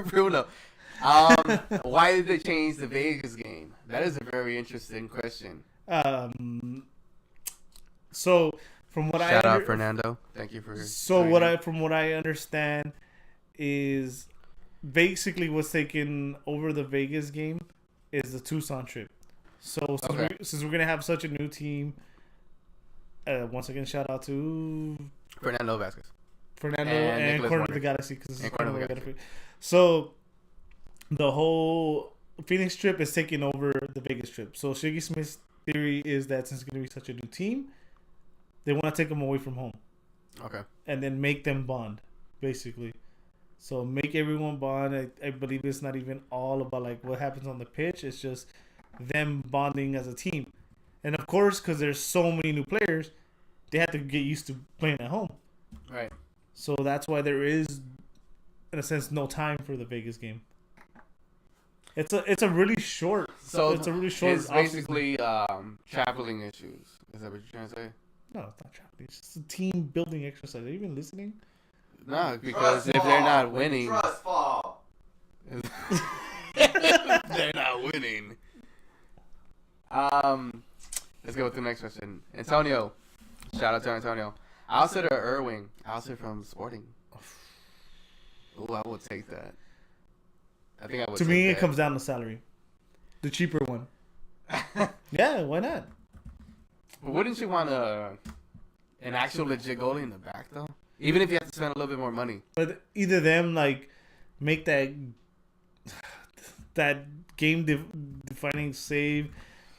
Bruno. Why did they change the Vegas game? That is a very interesting question. So from what Shout out Fernando. Thank you for. From what I understand is basically what's taking over the Vegas game is the Tucson trip. So since we're gonna have such a new team, once again shout out to Fernando Vasquez. Fernando And and Nicholas Corner of Warner. the Galaxy because And Corner of the Galaxy. So the whole Phoenix trip is taking over the Vegas trip. So Shiggy Smith's theory is that since it's gonna be such a new team, they want to take them away from home Okay. and then make them bond, basically. So make everyone bond. I believe it's not even all about like what happens on the pitch. It's just them bonding as a team. And of course, because there's so many new players, they have to get used to playing at home. Right. So that's why there is, in a sense, no time for the Vegas game. It's a really short. So it's a really short. It's basically traveling issues. Is that what you're trying to say? No, it's not traveling. It's just a team building exercise. Are you even listening? No, because Trust if they're fall. not winning, Trust fall. they're not winning. Let's go with the next question. Antonio. Shout out to Antonio. Alcid or Irving? Alcid from Sporting. Ooh, I would take that. I think I would. To take me, that. it comes down to salary. The cheaper one. Yeah, why not? But wouldn't you want an actual legit goalie in the back though? Even if you have to spend a little bit more money. But either them like make that game defining save.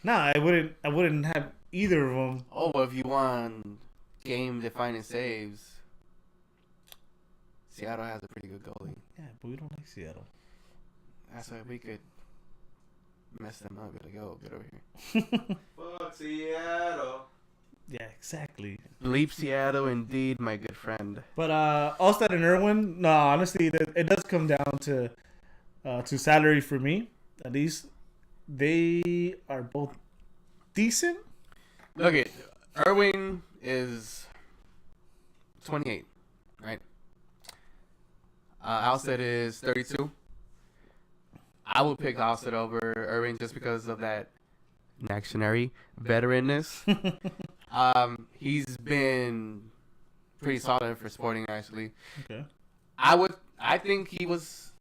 Nah, I wouldn't have either of them. Oh, well, if you want game-defining saves, Seattle has a pretty good goalie. Yeah, but we don't like Seattle. That's why we could mess them up. Be like, oh, get over here. Fuck Seattle. Yeah, exactly. Bleep Seattle, indeed, my good friend. But Allstat and Irwin, no, honestly, it does come down to salary for me. At least they are both decent. Look at Irving is 28, right? Alcid is 32. I would pick Alcid over Irving just because of that reactionary veteranness. He's been pretty solid for Sporting, actually. Okay. I think he was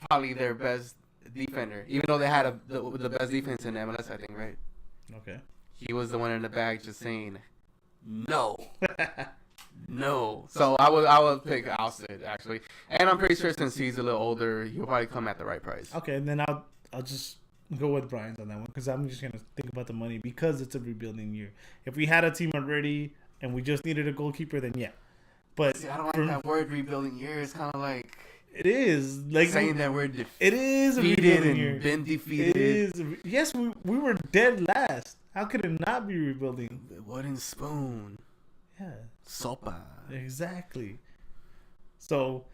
probably their best defender, even though they had the best defense in MLS, I think, right? Okay. He was the one in the back just saying, no. No. So I would pick Alcid, actually. And I'm pretty sure since he's a little older, he'll probably come at the right price. Okay, and then I'll just go with Brian's on that one because I'm just gonna think about the money because it's a rebuilding year. If we had a team already and we just needed a goalkeeper, then yeah. But See, I don't like that word rebuilding year. It's kind of like it is like saying that we're defeated it is a rebuilding year. and been defeated. It is. Yes, we were dead last. How could it not be rebuilding? The wooden spoon. Yeah, Sopa. exactly. So,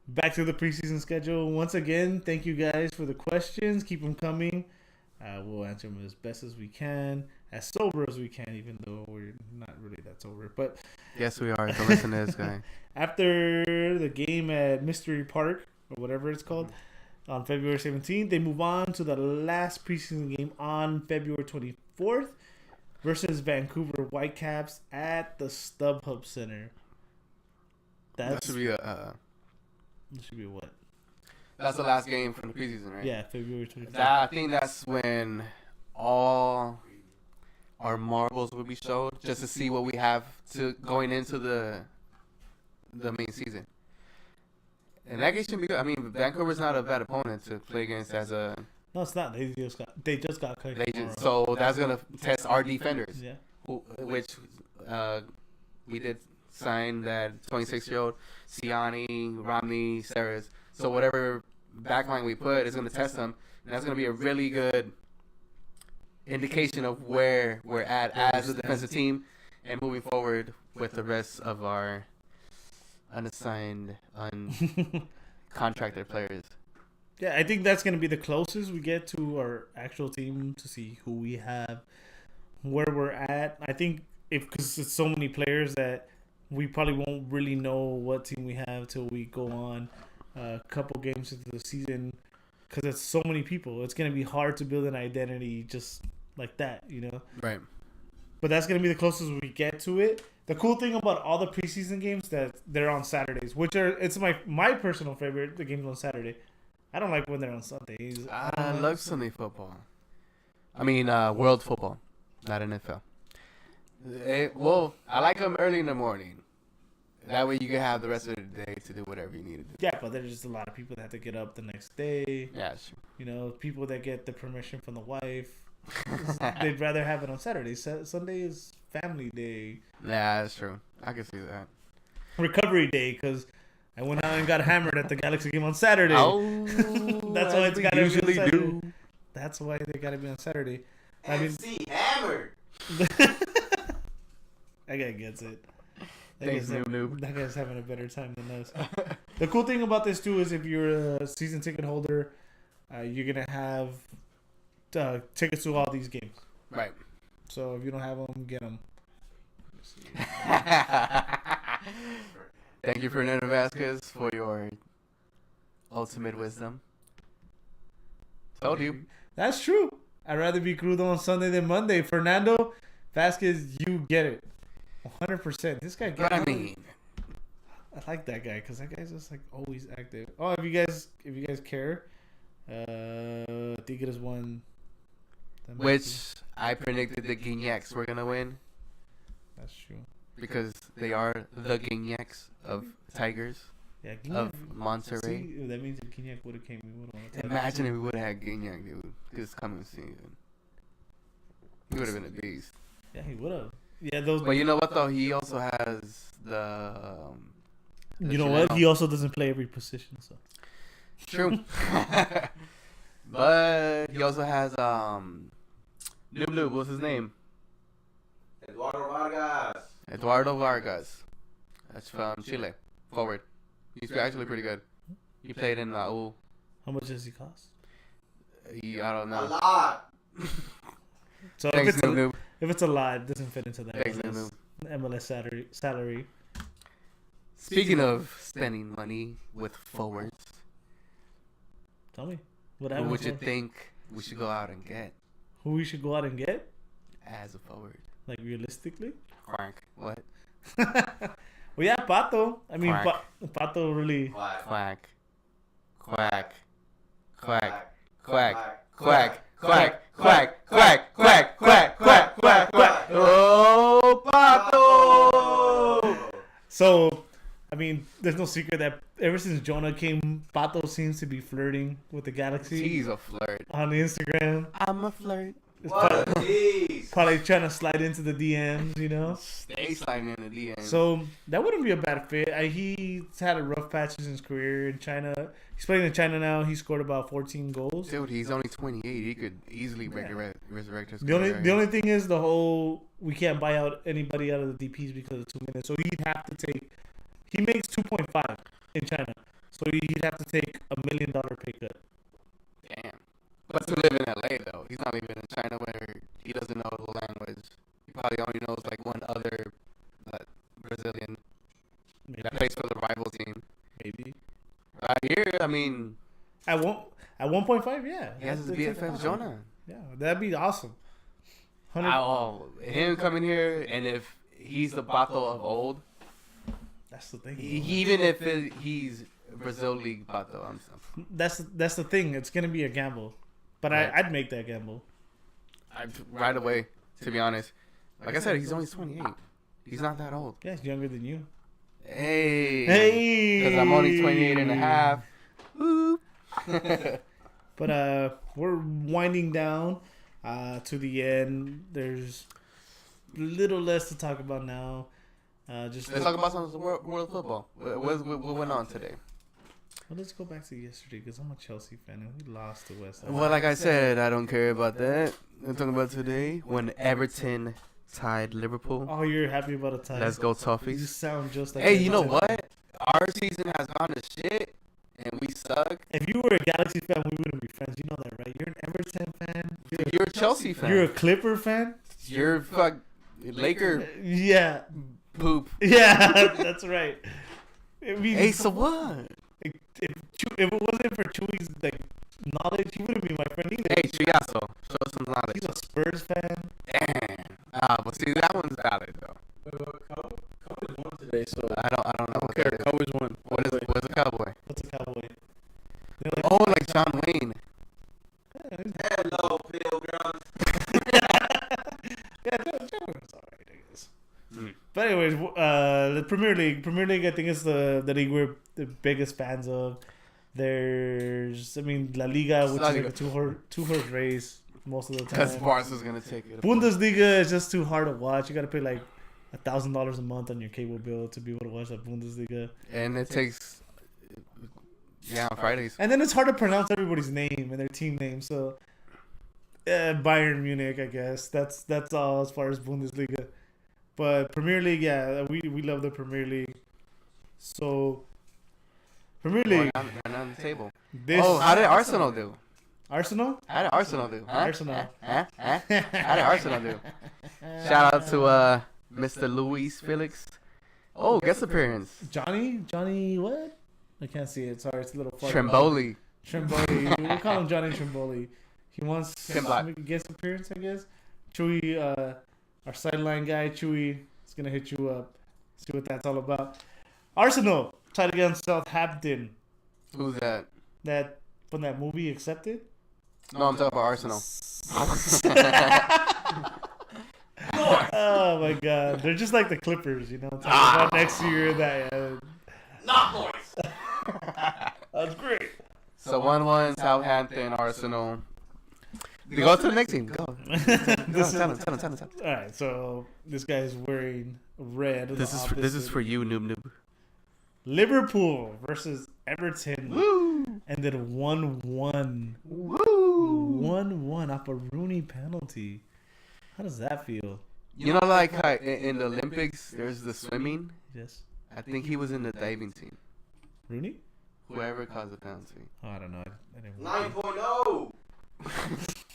back to the preseason schedule. Once again, thank you guys for the questions. Keep them coming. We'll answer them as best as we can, as sober as we can, even though we're not really that sober. But Yes, we are. Don't listen to this guy. after the game at Mystery Park, or whatever it's called, on February 17th, they move on to the last preseason game on February 24th versus Vancouver Whitecaps at the StubHub Center. That should be That should be what? That's the last game from the preseason, right? Yeah, February 24th. I think that's when all our marbles will be showed, just to see what we have to going into the main season. And that game should be good. I mean, Vancouver's not a bad opponent to play against as a. No, it's not. They just got cut. So that's gonna test our defenders, Yeah. which we did sign that 26-year-old Siani, Romney, Saris. So whatever backline we put is gonna test them, and that's gonna be a really good indication of where we're at as a defensive team, and moving forward with the rest of our unassigned, uncontracted players. Yeah, I think that's going to be the closest we get to our actual team to see who we have, where we're at. I think because it's so many players that we probably won't really know what team we have till we go on a couple games into the season because it's so many people. It's going to be hard to build an identity just like that, you know? Right. But that's going to be the closest we get to it. The cool thing about all the preseason games that they're on Saturdays, which are it's my personal favorite, the games on Saturday. I don't like when they're on Sundays. I love Sunday football. I mean, world football, not NFL. Well, I like them early in the morning. That way you can have the rest of the day to do whatever you need to do. Yeah, but there's just a lot of people that have to get up the next day. Yeah, sure. You know, people that get the permission from the wife. They'd rather have it on Saturday. Sunday is family day. Yeah, that's true. I can see that. Recovery day, because I went out and got hammered at the Galaxy game on Saturday. Oh, That's why it's got to be on usually Saturday. do. That's why they got to be on Saturday. I mean, MC hammered. that guy gets it. Thanks, noob. That guy's having a better time than us. The cool thing about this too is if you're a season ticket holder, you're gonna have tickets to all these games. Right. So if you don't have them, get them. Thank you, Fernando Vasquez, for your ultimate wisdom. Told you. That's true. I'd rather be crudo on Sunday than Monday. Fernando Vasquez, you get it. 100%. This guy But gets I mean, I like that guy because that guy's just like always active. Oh, if you guys care, Tigres won. That might which I predicted the Guignacs were going to win be- that's true. because they are the Guignacs of Tigers Yeah, of Guignac. Monterrey. See, that means if Guignac would have came, we would have. Imagine if we would have had Guignac, dude, this coming season. He would have been a beast. Yeah, he would have. Yeah, those. But you know what, though? He also has the You know what? He also doesn't play every position, so. True. But he also has Noob, what's his name? Eduardo Vargas. Eduardo Vargas. That's from Chile. Forward. He's actually pretty good. He played in La U. How much does he cost? I don't A know. lot. So Thanks, Noob. if it's a lot, it doesn't fit into the Thanks, MLS, Noob. MLS salary. Speaking of spending money with forwards, Tell me what who happened. would you think we should go out and get Who we should go out and get? as a forward? Like realistically? Quack. What? Well, yeah, Pato. I mean, Quack. Pato really. What? Quack. Quack. quack, quack, quack, quack, quack, quack, quack, quack, quack, quack, quack. Oh, Pato! So, I mean, there's no secret that ever since Jonah came, Pato seems to be flirting with the Galaxy He's a flirt. on the Instagram. I'm a flirt. It's What a probably, tease. probably trying to slide into the DMs, you know? Stay sliding in the DM. So, that wouldn't be a bad fit. He's had a rough patch in his career in China. He's playing in China now. He scored about 14 goals. Dude, he's only 28. He could easily resurrect his The career. only thing is the whole we can't buy out anybody out of the DPs because of 2 minutes. So he'd have to take. He makes 2.5 in China, so he'd have to take $1 million pay cut. Damn. But to live in LA though, he's not living in China where he doesn't know the language. He probably only knows like one other Brazilian Maybe. that plays for the rival team. Maybe Here, I mean, at 1.5, yeah. he has his That's it. BFF Jonah. Yeah, that'd be awesome. 100 Him coming here, and if he's the Pato of old, That's the thing. even if he's Brazil League Pato, That's the thing. It's gonna be a gamble, but Right. I'd make that gamble. right away, to be honest. Like I said, he's only 28. He's not that old. Yeah, he's younger than you. Hey. Because I'm only 28 and a half. Whoop. But we're winding down to the end. There's a little less to talk about now. Just Let's talk about some world football. What went on today? Well, let's go back to yesterday because I'm a Chelsea fan and we lost to West Ham. Well, like I said, I don't care about that. I'm talking about today when Everton tied Liverpool. Oh, you're happy about a tie? Let's go You Toffees. sound just like. Hey, you know Everton. what? Our season has gone to shit, and we suck. If you were a Galaxy fan, we wouldn't be friends. You know that, right? You're an Everton fan. You're a Chelsea fan. You're a Clipper fan. You're fuck Laker Yeah, poop. yeah, that's right. I mean, Hey, so what? if it wasn't for Chewy's like knowledge, he wouldn't be my friend either. Hey, Triaso, show us some knowledge. He's a Spurs fan. Damn. But see, that one's valid though. Cowboys won today, so I don't know what care. that is. Cowboys won. What's a cowboy? What's a cowboy? Oh, like John Wayne. Hello, pilgrims. Yeah, Joe was alright, I guess. Mm. But anyways, the Premier League, I think is the league we're the biggest fans of. There's, I mean, La Liga, which La is Liga. like a two-horse race most of the Because time. Barca's gonna take it. Bundesliga is just too hard to watch. You got to pay like $1,000 a month on your cable bill to be able to watch that Bundesliga. And it takes. Yeah, on Fridays. And then it's hard to pronounce everybody's name and their team name. So, Bayern Munich, I guess. That's all as far as Bundesliga. But Premier League, yeah, we love the Premier League. So, Premier League. Right on the table. This Oh, how did Arsenal do? Arsenal? How did Arsenal do? Huh? Arsenal. Huh? How did Arsenal do? Shout out to Mr. Luis Felix. Oh, guest appearance. Johnny, what? I can't see it. Sorry, it's a little far. Tremboli. Tremboli. We call him Johnny Tremboli. He wants Tim Black. to make a guest appearance, I guess. Chewy, our sideline guy, Chewy, is going to hit you up. See what that's all about. Arsenal tied against Southampton. Who's that? That from that movie Accepted? No, I'm talking about Arsenal. Oh my god. They're just like the Clippers, you know. Talking about next year that Not boys. that's great. So 1-1 Southampton, Arsenal. Go to the next team. Go. Tell him. Alright, so this guy's wearing red. This is for you, noob. Liverpool versus Everton. Woo! Ended 1-1. Woo! 1-1 off a Rooney penalty. How does that feel? You know, like how in the Olympics, there's the swimming. Yes. I think he was in the diving team. Rooney? Whoever caused the penalty. Oh, I don't know. I didn't watch 9.0. it.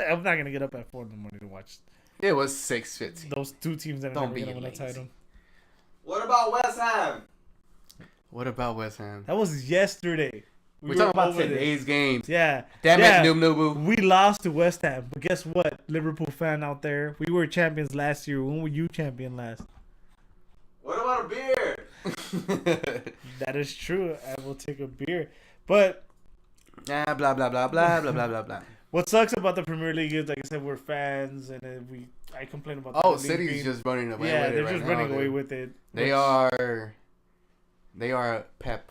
I'm not going to get up at 4 in the morning to watch It was 6:15. those two teams that are Don't never be going to win a lazy. title. What about West Ham? What about West Ham? That was yesterday. We're talking about over this. today's games. Yeah. Damn Yeah. it, noob. We lost to West Ham, but guess what, Liverpool fan out there? We were champions last year. When were you champion last? What about a beer? That is true. I will take a beer, but Nah, blah blah blah blah blah blah blah blah. What sucks about the Premier League is, like I said, we're fans, and I complain about. The Oh, league City's being- just running away yeah, with it they're right just now, running away dude. with it. They which- are Pep.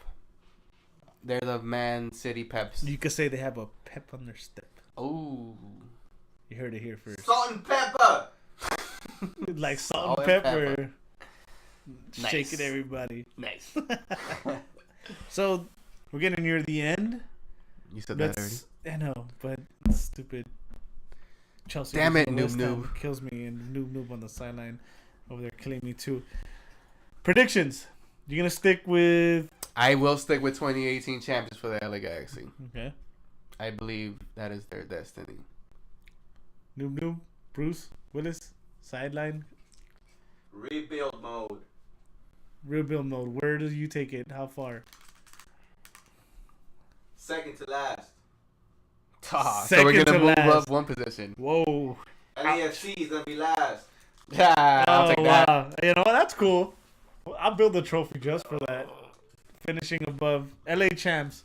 They're the Man City Peps. You could say they have a pep on their step. Oh, You heard it here first. Salt and pepper. Like salt Salt and and pepper. pepper. Nice. Shaking everybody. nice. So we're getting near the end. You said that already. I know, but it's stupid. Chelsea. Damn it, losing to West Noob Ham kills me, and Noob on the sideline over there killing me too. Predictions. You gonna stick with? I will stick with 2018 champions for the LA Galaxy. Okay. I believe that is their destiny. Noob, Bruce Willis, sideline, Rebuild mode. rebuild mode. Where do you take it? How far? Second to last. So we're Second gonna to move last. up one position. Whoa. LAFC is gonna be last. Yeah, I'll take that. Wow. You know, that's cool. Well, I'll build a trophy just for that. Finishing above LA champs.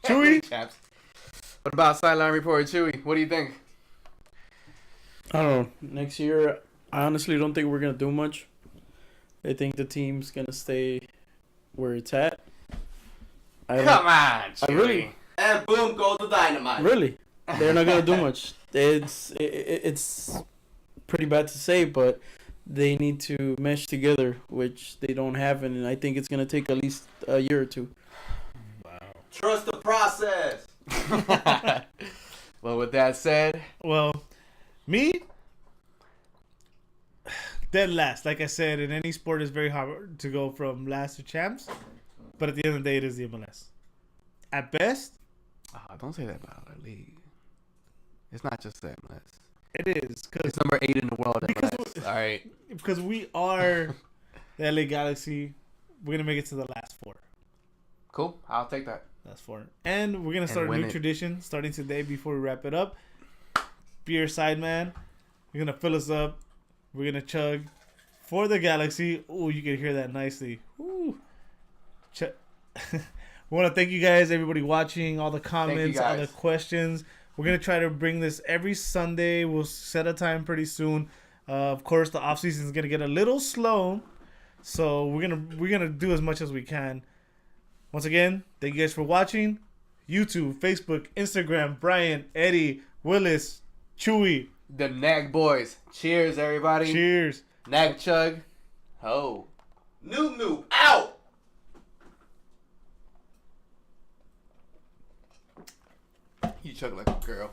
Chewy? Chaps. What about sideline report, Chewy? What do you think? I don't know. Next year, I honestly don't think we're gonna do much. I think the team's gonna stay where it's at. Come on, Chewy. really- And boom goes the dynamite. Really, they're not gonna do much. It's pretty bad to say, but they need to mesh together, which they don't have, and I think it's gonna take at least a year or two. Trust the process. Well, with that said, Well, me, dead last. Like I said, in any sport, it's very hard to go from last to champs. But at the end of the day, it is the MLS. At best, don't say that about our league. It's not just the MLS. it is. It's number 8 in the world. Because MLS. All right. Because we are the LA Galaxy. We're going to make it to the last four. Cool. I'll take that. Last four. And we're going to start a win new it. tradition starting today before we wrap it up. Beer side, man. You're going to fill us up. We're going to chug for the Galaxy. Oh, you can hear that nicely. Ooh. We want to thank you guys, everybody watching, all the comments, all the guys. questions. We're going to try to bring this every Sunday. We'll set a time pretty soon. Of course, the off season is going to get a little slow. So we're gonna do as much as we can. Once again, thank you guys for watching. YouTube, Facebook, Instagram, Brian, Eddie, Willis, Chewy. The Nag Boys. Cheers, everybody. Cheers. Nag Chug. Ho. Noob out. You chug like a girl.